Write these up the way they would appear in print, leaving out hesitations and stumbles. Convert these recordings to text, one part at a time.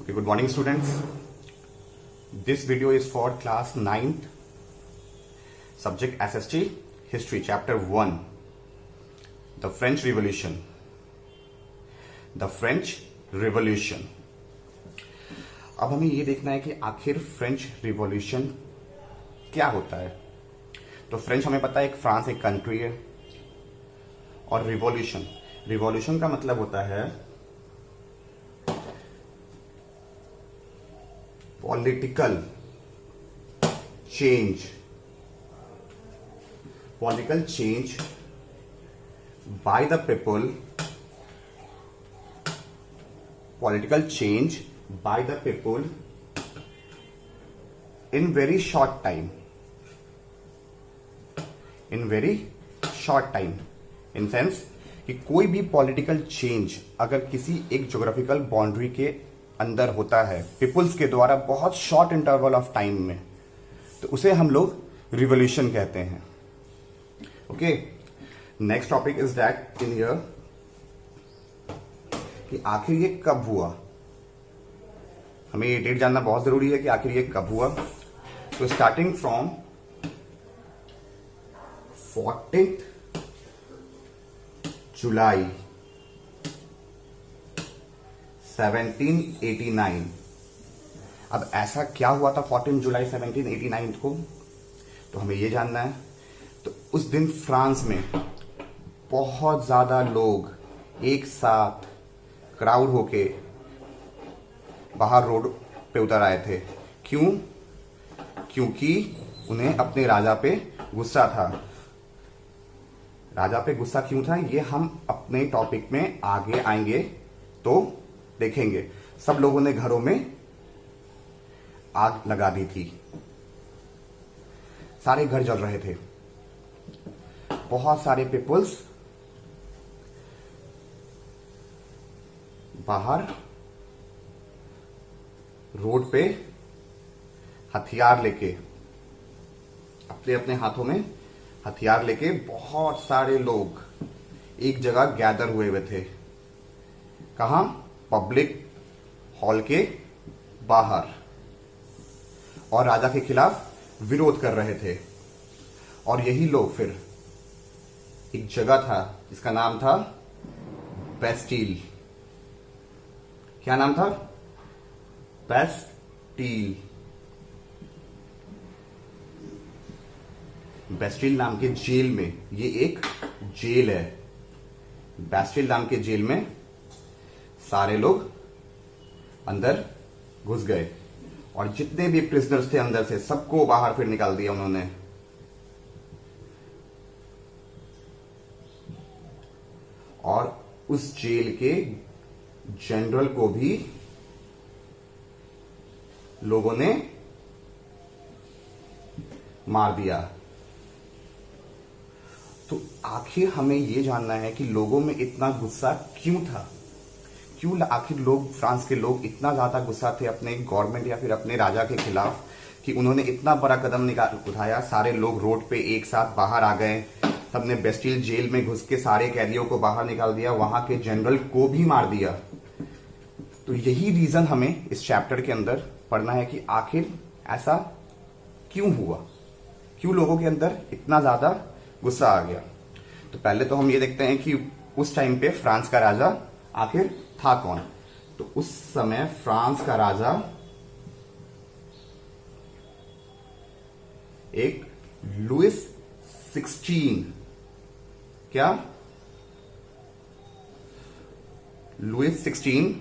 Okay, good morning students. This video is for class 9th, subject SST History, chapter 1, the French Revolution. The French Revolution. अब हमें ये देखना है कि आखिर फ्रेंच रिवॉल्यूशन क्या होता है। तो फ्रेंच हमें पता है एक फ्रांस एक कंट्री है, और रिवॉल्यूशन का मतलब होता है political change by the people, in very short time, in sense कि कोई भी पॉलिटिकल चेंज अगर किसी एक ज्योग्राफिकल बाउंड्री के अंदर होता है पीपुल्स के द्वारा बहुत शॉर्ट इंटरवल ऑफ टाइम में, तो उसे हम लोग रिवॉल्यूशन कहते हैं। Okay, next topic is that in here कि आखिर ये कब हुआ। हमें ये डेट जानना बहुत जरूरी है कि आखिर ये कब हुआ। तो स्टार्टिंग फ्रॉम 14th जुलाई 1789। अब ऐसा क्या हुआ था 14 जुलाई 1789 को, तो हमें यह जानना है। तो उस दिन फ्रांस में बहुत ज्यादा लोग एक साथ क्राउड होके बाहर रोड पे उतर आए थे। क्यों? क्योंकि उन्हें अपने राजा पे गुस्सा था। राजा पे गुस्सा क्यों था, ये हम अपने टॉपिक में आगे आएंगे तो देखेंगे। सब लोगों ने घरों में आग लगा दी थी, सारे घर जल रहे थे। बहुत सारे पीपल्स बाहर रोड पे हथियार लेके, अपने अपने हाथों में हथियार लेके बहुत सारे लोग एक जगह गैदर हुए थे। कहां? पब्लिक हॉल के बाहर, और राजा के खिलाफ विरोध कर रहे थे। और यही लोग फिर एक जगह था जिसका नाम था बेस्टील। क्या नाम था? बेस्टील। बेस्टील नाम के जेल में, ये एक जेल है, बेस्टील नाम के जेल में सारे लोग अंदर घुस गए, और जितने भी प्रिजनर्स थे अंदर से सबको बाहर फिर निकाल दिया उन्होंने। और उस जेल के जनरल को भी लोगों ने मार दिया। तो आखिर हमें यह जानना है कि लोगों में इतना गुस्सा क्यों था। क्यों आखिर लोग, फ्रांस के लोग इतना ज्यादा गुस्सा थे अपने गवर्नमेंट या फिर अपने राजा के खिलाफ कि उन्होंने इतना बड़ा कदम उठाया। सारे लोग रोड पे एक साथ बाहर आ गए, सबने बेस्टील जेल में घुस के सारे कैदियों को बाहर निकाल दिया, वहां के जनरल को भी मार दिया। तो यही रीजन हमें इस चैप्टर के अंदर पढ़ना है कि आखिर ऐसा क्यों हुआ, क्यों लोगों के अंदर इतना ज्यादा गुस्सा आ गया। तो पहले तो हम ये देखते हैं कि उस टाइम पे फ्रांस का राजा आखिर था कौन। तो उस समय फ्रांस का राजा एक लुइस 16। क्या? लुइस 16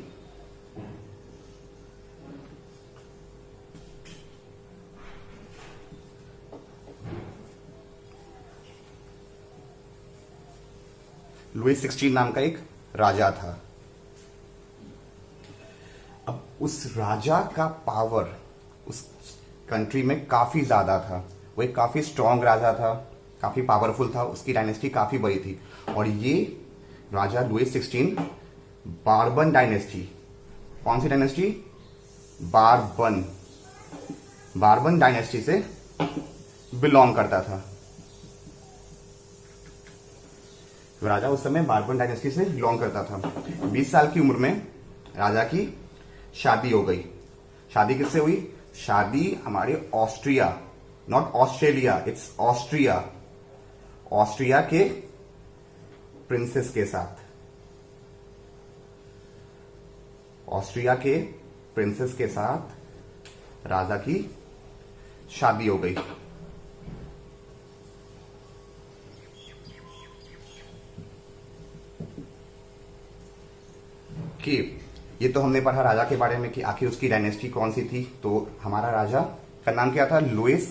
लुइस 16 नाम का एक राजा था। अब उस राजा का पावर उस कंट्री में काफी ज्यादा था। वो एक काफी स्ट्रांग राजा था, काफी पावरफुल था, उसकी डायनेस्टी काफी बड़ी थी। और ये राजा लुइस 16 बार्बन डायनेस्टी, कौन सी डायनेस्टी? बार्बन डायनेस्टी से बिलोंग करता था। राजा उस समय बार्बन डायनेस्टी से बिलोंग करता था। 20 साल की उम्र में राजा की शादी हो गई। शादी किससे हुई? शादी हमारे Austria, not Australia, it's Austria, Austria के प्रिंसेस के साथ, ऑस्ट्रिया के प्रिंसेस के साथ राजा की शादी हो गई। कि ये तो हमने पढ़ा राजा के बारे में कि आखिर उसकी डायनेस्टी कौन सी थी। तो हमारा राजा का नाम क्या था? लुइस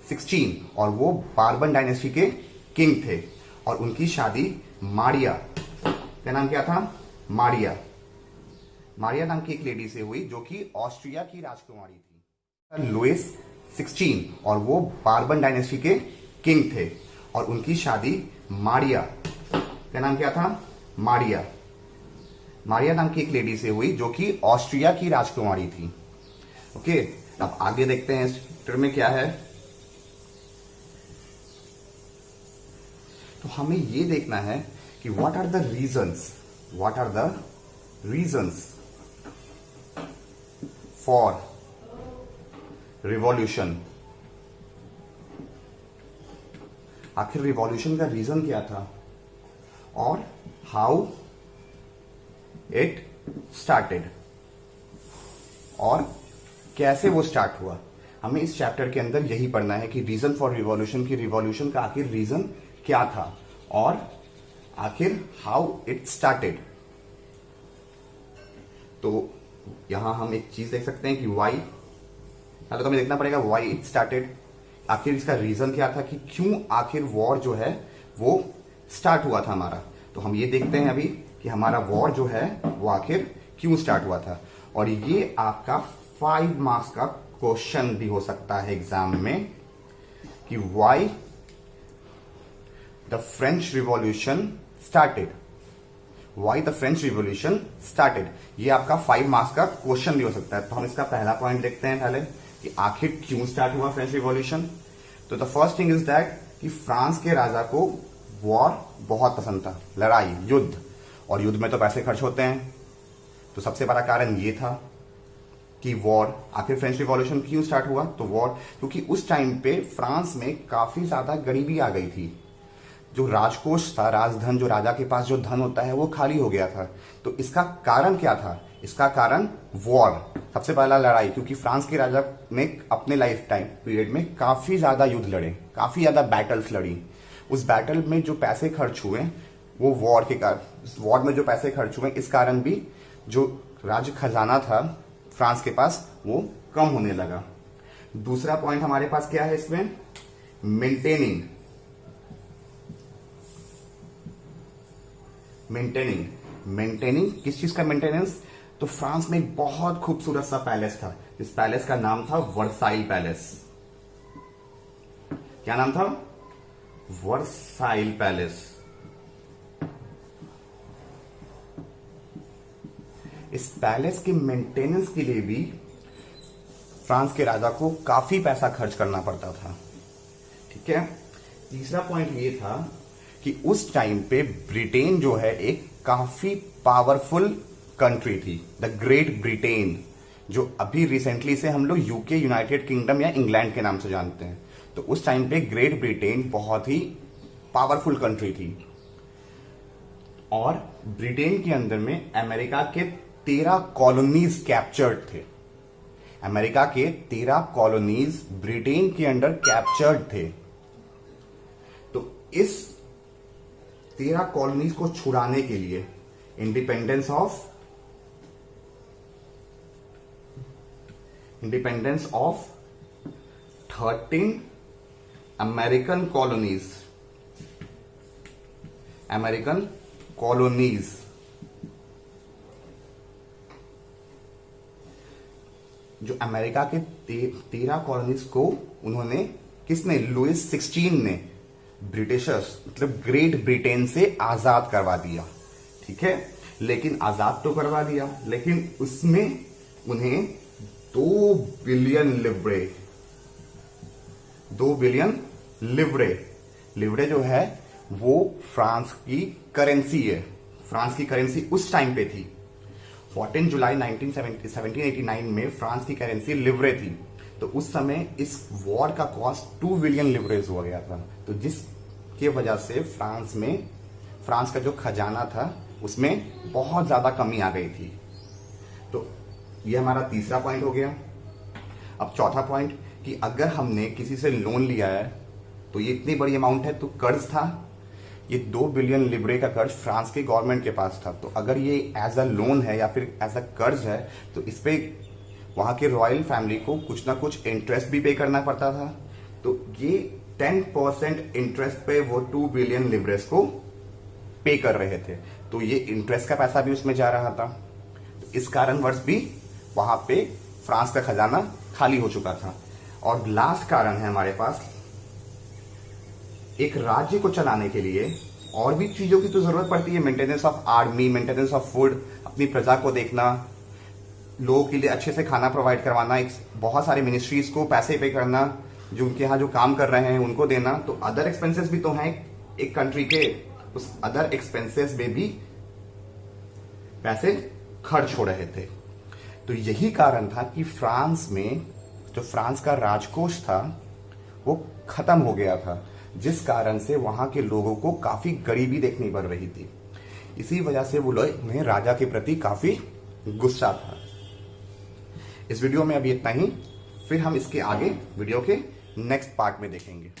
16, और वो बार्बन डायनेस्टी के किंग थे। और उनकी शादी मारिया, क्या नाम क्या था? मारिया, मारिया नाम की एक लेडी से हुई जो कि ऑस्ट्रिया की राजकुमारी थी। लुइस 16, और वो बार्बन डायनेस्टी के किंग थे। और उनकी शादी मारिया, क्या नाम क्या था? मारिया, मारिया नाम की एक लेडी से हुई जो कि ऑस्ट्रिया की राजकुमारी थी। ओके, अब आगे देखते हैं इस चैप्टर में क्या है। तो हमें ये देखना है कि what are the reasons for revolution. आखिर रिवॉल्यूशन का रीजन क्या था और हाउ इट स्टार्टेड, और कैसे वो स्टार्ट हुआ। हमें इस चैप्टर के अंदर यही पढ़ना है कि रीजन फॉर रिवॉल्यूशन, की रिवॉल्यूशन का आखिर रीजन क्या था और आखिर हाउ इट स्टार्टेड। तो यहां हम एक चीज देख सकते हैं कि वाई, पहले तो हमें देखना पड़ेगा वाई इट स्टार्टेड, आखिर इसका रीजन क्या था कि क्यों आखिर वॉर जो है वो स्टार्ट हुआ था हमारा। तो हम ये देखते हैं अभी कि हमारा वॉर जो है वो आखिर क्यों स्टार्ट हुआ था। और ये आपका 5 मार्क्स का क्वेश्चन भी हो सकता है एग्जाम में कि why the French revolution started, why the French revolution started. ये आपका 5 मार्क्स का क्वेश्चन भी हो सकता है। तो हम इसका पहला पॉइंट देखते हैं पहले कि आखिर क्यों स्टार्ट हुआ फ्रेंच रिवॉल्यूशन। तो the first thing is that कि फ्रांस के राजा को वॉर बहुत पसंद था, लड़ाई, युद्ध, और युद्ध में तो पैसे खर्च होते हैं। तो सबसे बड़ा कारण ये था कि वॉर, आखिर फ्रेंच रिवॉल्यूशन क्यों स्टार्ट हुआ। तो वॉर, क्योंकि उस टाइम पे फ्रांस में काफी ज्यादा गरीबी आ गई थी। जो राजकोष था, राजधन, जो राजा के पास जो धन होता है वो खाली हो गया था। तो इसका कारण क्या था? इसका कारण वॉर, सबसे पहला लड़ाई, क्योंकि फ्रांस के राजा ने अपने लाइफ टाइम पीरियड में काफी ज्यादा युद्ध लड़े, काफी ज्यादा बैटल्स लड़ी। उस बैटल में जो पैसे खर्च हुए वो वॉर के कारण, वॉर में जो पैसे खर्च हुए इस कारण भी जो राज्य खजाना था फ्रांस के पास वो कम होने लगा। दूसरा पॉइंट हमारे पास क्या है इसमें? मेंटेनिंग, किस चीज का मेंटेनेंस? तो फ्रांस में एक बहुत खूबसूरत सा पैलेस था, इस पैलेस का नाम था वर्साइल पैलेस। क्या नाम था? Versailles palace. इस पैलेस के मेंटेनेंस के लिए भी फ्रांस के राजा को काफी पैसा खर्च करना पड़ता था। ठीक है। तीसरा पॉइंट ये था कि उस टाइम पे ब्रिटेन जो है एक काफी पावरफुल कंट्री थी, द ग्रेट ब्रिटेन, जो अभी रिसेंटली से हम लोग यूके, यूनाइटेड किंगडम या इंग्लैंड के नाम से जानते हैं। तो उस टाइम पे ग्रेट ब्रिटेन बहुत ही पावरफुल कंट्री थी। और ब्रिटेन के अंदर में अमेरिका के 13 कॉलोनीज कैप्चर्ड थे। अमेरिका के 13 कॉलोनीज ब्रिटेन के अंडर कैप्चर्ड थे। तो इस 13 कॉलोनीज को छुड़ाने के लिए इंडिपेंडेंस ऑफ 13 अमेरिकन कॉलोनीज जो अमेरिका के 13 कॉलोनीज को उन्होंने, किसने? लुइस 16 ने, ब्रिटिशर्स मतलब ग्रेट ब्रिटेन से आजाद करवा दिया। ठीक है, लेकिन आजाद तो करवा दिया, लेकिन उसमें उन्हें 2 बिलियन लिवरे जो है वो फ्रांस की करेंसी है। फ्रांस की करेंसी उस टाइम पे थी 14 जुलाई 1789 में फ्रांस की करेंसी लिवरे थी। तो उस समय इस वॉर का कॉस्ट 2 बिलियन लिवरेज हो गया था। तो जिसकी वजह से फ्रांस का जो खजाना था उसमें बहुत ज्यादा कमी आ गई थी। तो ये हमारा तीसरा पॉइंट हो गया। अब चौथा पॉइंट कि अगर हमने किसी से लोन लिया है तो ये इतनी बड़ी अमाउंट है, तो कर्ज था, ये 2 बिलियन लिब्रे का कर्ज फ्रांस के गवर्नमेंट के पास था। तो अगर ये एज अ लोन है या फिर एज अ कर्ज है तो इस पे वहां के रॉयल फैमिली को कुछ ना कुछ इंटरेस्ट भी पे करना पड़ता था। तो ये 10% इंटरेस्ट पे वो 2 बिलियन लिब्रेस को पे कर रहे थे। तो ये इंटरेस्ट का पैसा भी उसमें जा रहा था। तो इस कारणवश भी वहां पे फ्रांस का खजाना खाली हो चुका था। और लास्ट कारण है हमारे पास, एक राज्य को चलाने के लिए और भी चीजों की तो जरूरत पड़ती है। Maintenance of army, maintenance of food, अपनी प्रजा को देखना, लोगों के लिए अच्छे से खाना प्रोवाइड करवाना, बहुत सारे मिनिस्ट्रीज को पैसे पे करना, जो उनके यहाँ जो काम कर रहे हैं उनको देना। तो अदर एक्सपेंसेस भी तो हैं एक कंट्री के, उस अदर एक्सपेंसेस में भी पैसे खर्च हो रहे थे। तो यही कारण था कि फ्रांस में जो फ्रांस का राजकोष था वो खत्म हो गया था, जिस कारण से वहां के लोगों को काफी गरीबी देखनी पड़ रही थी। इसी वजह से वो लोग उन्हें राजा के प्रति काफी गुस्सा था। इस वीडियो में अभी इतना ही, फिर हम इसके आगे वीडियो के नेक्स्ट पार्ट में देखेंगे।